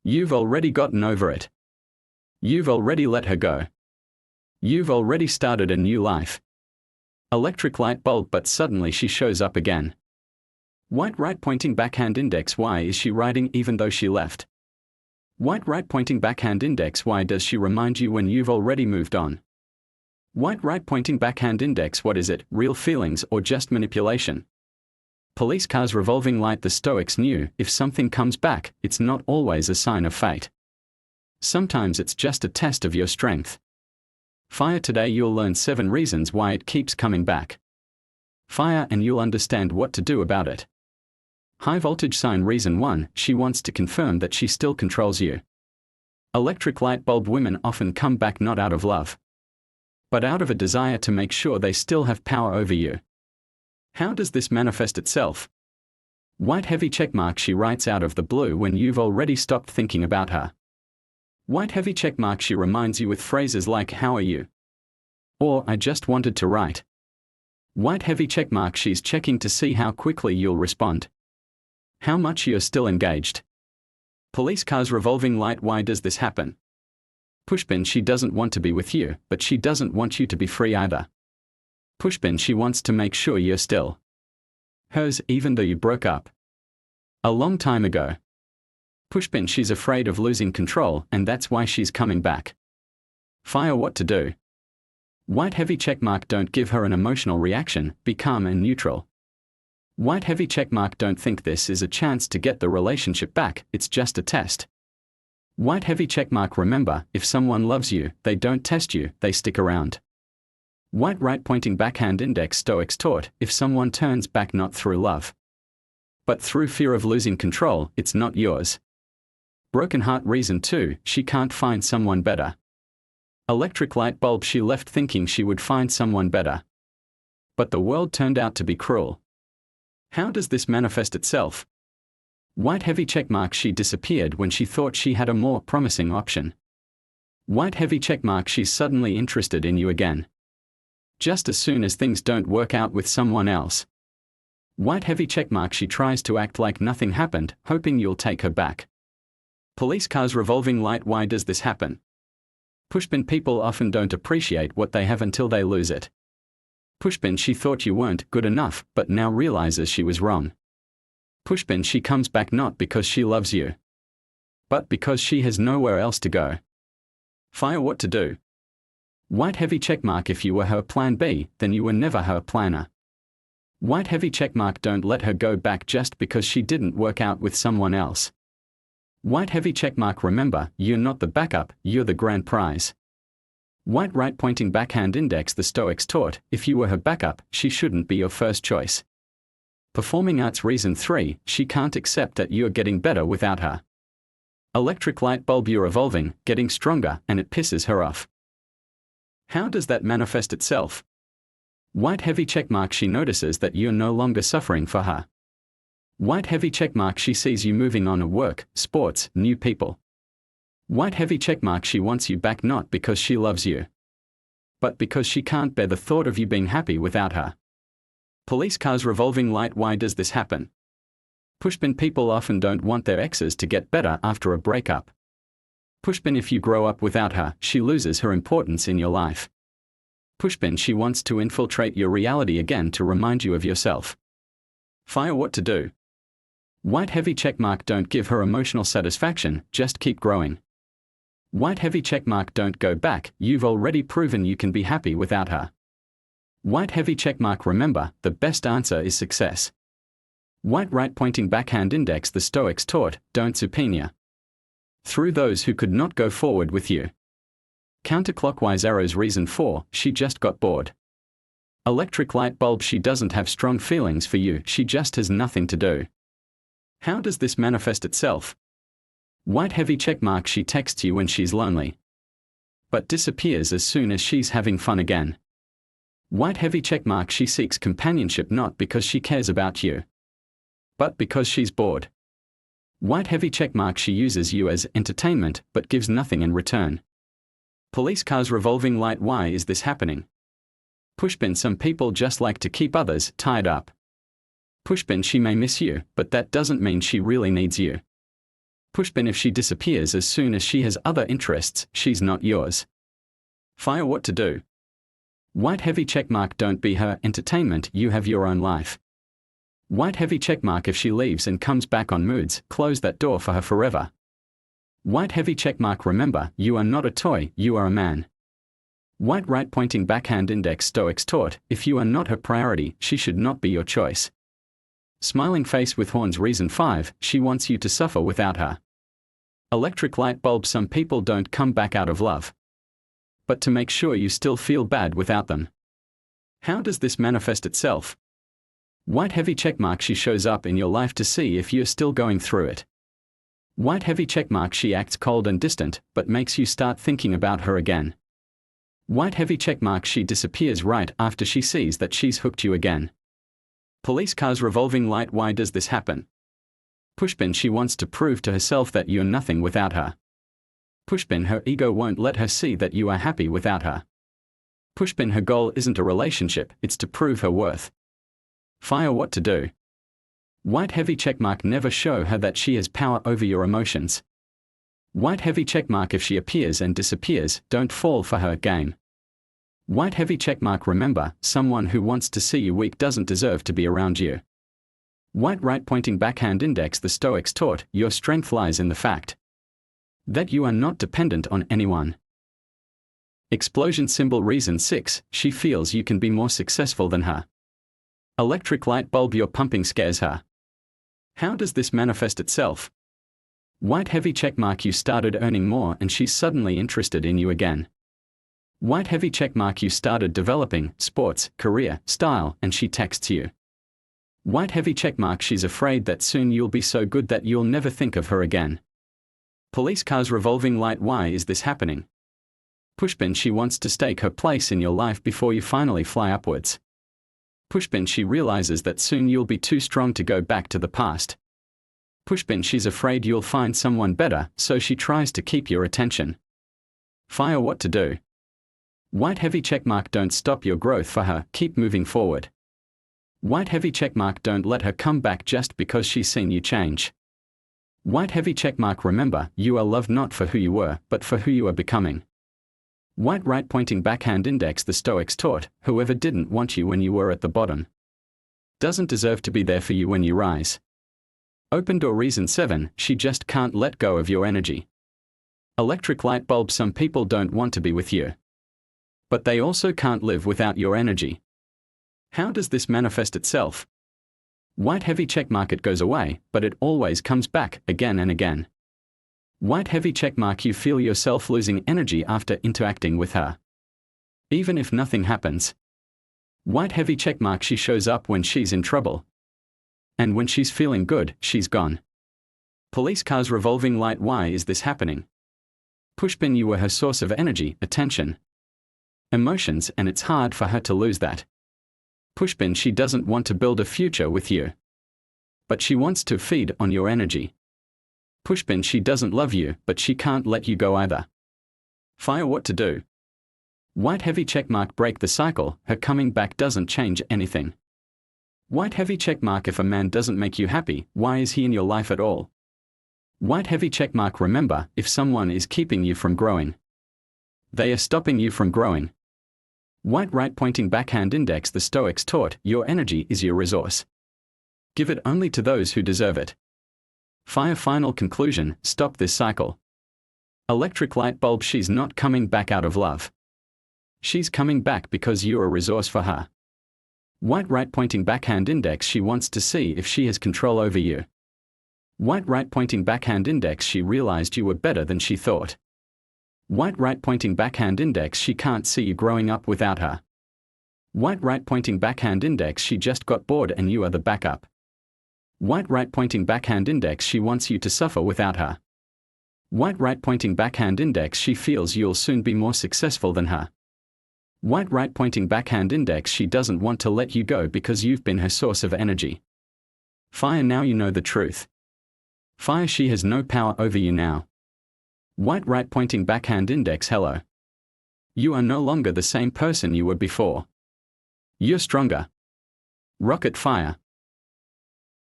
You've already gotten over it. You've already let her go. You've already started a new life. Electric light bulb, but suddenly she shows up again. White right pointing backhand index, why is she writing even though she left? White right pointing backhand index, why does she remind you when you've already moved on? White right pointing backhand index, what is it, real feelings or just manipulation? Police cars revolving light, the Stoics knew, if something comes back, it's not always a sign of fate. Sometimes it's just a test of your strength. Fire, today you'll learn 7 reasons why it keeps coming back. Fire, and you'll understand what to do about it. High voltage sign, reason 1, she wants to confirm that she still controls you. Electric light bulb, women often come back not out of love, but out of a desire to make sure they still have power over you. How does this manifest itself? White heavy checkmark, she writes out of the blue when you've already stopped thinking about her. White heavy checkmark, she reminds you with phrases like "How are you?" or "I just wanted to write." White heavy checkmark, she's checking to see how quickly you'll respond, how much you're still engaged. Police cars revolving light, why does this happen? Pushpin, she doesn't want to be with you, but she doesn't want you to be free either. Pushpin, she wants to make sure you're still hers even though you broke up a long time ago. Pushpin, she's afraid of losing control, and that's why she's coming back. Fire, what to do? White heavy checkmark, don't give her an emotional reaction, be calm and neutral. White heavy checkmark, don't think this is a chance to get the relationship back, it's just a test. White heavy checkmark, remember, if someone loves you, they don't test you, they stick around. White right pointing backhand index, Stoics taught, if someone turns back not through love, but through fear of losing control, it's not yours. Broken heart, reason 2, she can't find someone better. Electric light bulb, she left thinking she would find someone better, but the world turned out to be cruel. How does this manifest itself? White heavy checkmark, she disappeared when she thought she had a more promising option. White heavy checkmark, she's suddenly interested in you again, just as soon as things don't work out with someone else. White heavy checkmark, she tries to act like nothing happened, hoping you'll take her back. Police cars revolving light, why does this happen? Pushpin, people often don't appreciate what they have until they lose it. Pushpin, she thought you weren't good enough, but now realizes she was wrong. Pushpin, she comes back not because she loves you, but because she has nowhere else to go. Fire, what to do? White heavy checkmark, if you were her plan B, then you were never her planner. White heavy checkmark, don't let her go back just because she didn't work out with someone else. White heavy checkmark, remember, you're not the backup, you're the grand prize. White right pointing backhand index, the Stoics taught, if you were her backup, she shouldn't be your first choice. Performing arts, reason 3, she can't accept that you're getting better without her. Electric light bulb, you're evolving, getting stronger, and it pisses her off. How does that manifest itself? White heavy checkmark, she notices that you're no longer suffering for her. White heavy checkmark, she sees you moving on at work, sports, new people. White heavy checkmark, she wants you back not because she loves you, but because she can't bear the thought of you being happy without her. Police cars revolving light, why does this happen? Pushpin, people often don't want their exes to get better after a breakup. Pushpin, if you grow up without her, she loses her importance in your life. Pushpin, she wants to infiltrate your reality again to remind you of yourself. Fire, what to do? White heavy checkmark, don't give her emotional satisfaction, just keep growing. White heavy checkmark, don't go back, you've already proven you can be happy without her. White heavy checkmark, remember, the best answer is success. White right pointing backhand index, the Stoics taught, don't supina through those who could not go forward with you. Counterclockwise arrows, reason 4, she just got bored. Electric light bulb, she doesn't have strong feelings for you, she just has nothing to do. How does this manifest itself? White heavy checkmark, she texts you when she's lonely, but disappears as soon as she's having fun again. White heavy checkmark, she seeks companionship not because she cares about you, but because she's bored. White heavy checkmark, she uses you as entertainment but gives nothing in return. Police cars revolving light, why is this happening? Pushpin, some people just like to keep others tied up. Pushpin, she may miss you, but that doesn't mean she really needs you. Pushpin if she disappears as soon as she has other interests, she's not yours. Fire what to do. White heavy checkmark don't be her entertainment, you have your own life. White heavy checkmark if she leaves and comes back on moods, close that door for her forever. White heavy checkmark remember, you are not a toy, you are a man. White right pointing backhand index Stoics taught, if you are not her priority, she should not be your choice. Smiling face with horns reason 5, she wants you to suffer without her. Electric light bulb some people don't come back out of love, but to make sure you still feel bad without them. How does this manifest itself? White heavy checkmark she shows up in your life to see if you're still going through it. White heavy checkmark she acts cold and distant, but makes you start thinking about her again. White heavy checkmark she disappears right after she sees that she's hooked you again. Police cars revolving light why does this happen? Pushpin she wants to prove to herself that you're nothing without her. Pushpin her ego won't let her see that you are happy without her. Pushpin her goal isn't a relationship, it's to prove her worth. Fire what to do. White heavy checkmark never show her that she has power over your emotions. White heavy checkmark if she appears and disappears, don't fall for her game. White heavy checkmark remember, someone who wants to see you weak doesn't deserve to be around you. White right pointing backhand index the Stoics taught, your strength lies in the fact that you are not dependent on anyone. Explosion symbol reason 6, she feels you can be more successful than her. Electric light bulb your pumping scares her. How does this manifest itself? White heavy checkmark you started earning more and she's suddenly interested in you again. White heavy checkmark you started developing sports, career, style, and she texts you. White heavy checkmark she's afraid that soon you'll be so good that you'll never think of her again. Police cars revolving light why is this happening? Pushpin she wants to stake her place in your life before you finally fly upwards. Pushpin she realizes that soon you'll be too strong to go back to the past. Pushpin she's afraid you'll find someone better, so she tries to keep your attention. Fire what to do. White heavy checkmark don't stop your growth for her, keep moving forward. White heavy checkmark don't let her come back just because she's seen you change. White heavy checkmark remember, you are loved not for who you were, but for who you are becoming. White right pointing backhand index the Stoics taught, whoever didn't want you when you were at the bottom doesn't deserve to be there for you when you rise. Open door reason 7, she just can't let go of your energy. Electric light bulb some people don't want to be with you, but they also can't live without your energy. How does this manifest itself? White heavy checkmark it goes away, but it always comes back, again and again. White heavy checkmark you feel yourself losing energy after interacting with her, even if nothing happens. White heavy checkmark she shows up when she's in trouble, and when she's feeling good, she's gone. Police cars revolving light why is this happening? Pushpin you were her source of energy, attention, emotions, and it's hard for her to lose that. Pushpin she doesn't want to build a future with you, but she wants to feed on your energy. Pushpin she doesn't love you, but she can't let you go either. Fire what to do. White heavy checkmark break the cycle, her coming back doesn't change anything. White heavy checkmark if a man doesn't make you happy, why is he in your life at all? White heavy checkmark remember, if someone is keeping you from growing, they are stopping you from growing. White right pointing backhand index the Stoics taught, your energy is your resource. Give it only to those who deserve it. Fire final conclusion, stop this cycle. Electric light bulb she's not coming back out of love. She's coming back because you're a resource for her. White right pointing backhand index she wants to see if she has control over you. White right pointing backhand index she realized you were better than she thought. White right pointing backhand index she can't see you growing up without her. White right pointing backhand index she just got bored and you are the backup. White right pointing backhand index she wants you to suffer without her. White right pointing backhand index she feels you'll soon be more successful than her. White right pointing backhand index she doesn't want to let you go because you've been her source of energy. Fire now you know the truth. Fire she has no power over you now. White right pointing backhand index hello. You are no longer the same person you were before. You're stronger. Rocket fire.